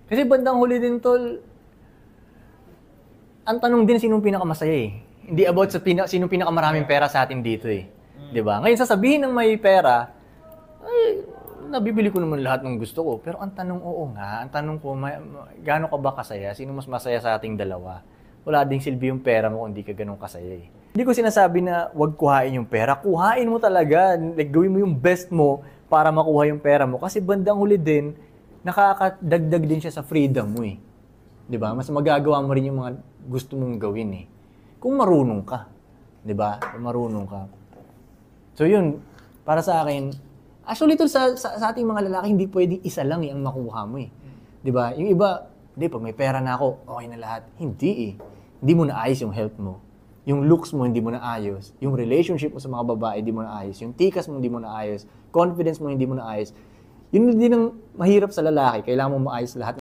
Kasi bandang huli din, tol, ang tanong din sinong pinakamasaya eh. Hindi about sa sinong pinakamaraming pera sa atin dito eh. 'Di ba? Ngayon sasabihin ng may pera, ay, nabibili ko naman lahat ng gusto ko. Pero ang tanong, oo nga, ang tanong ko, gaano ka ba kasaya? Sino mas masaya sa ating dalawa? Wala ding silbi yung pera mo kung hindi ka ganun kasaya eh. Hindi ko sinasabi na wag kuhain yung pera. Kuhain mo talaga. Like, gawin mo yung best mo para makuha yung pera mo. Kasi bandang huli din, nakakadagdag din siya sa freedom mo eh. 'Di ba? Mas magagawa mo rin yung mga gusto mong gawin eh. Kung marunong ka. 'Di ba? Kung marunong ka. So yun, para sa akin, actually ito sa ating mga lalaki, hindi pwedeng isa lang ang makuha mo eh. 'Di ba? Yung iba, hindi, pag may pera na ako, okay na lahat. Hindi eh. Hindi mo na ayos yung health mo. Yung looks mo, hindi mo na ayos. Yung relationship mo sa mga babae, hindi mo na ayos. Yung tikas mo, hindi mo na ayos. Confidence mo, hindi mo na ayos. Yun din ang mahirap sa lalaki. Kailangan mo maayos lahat.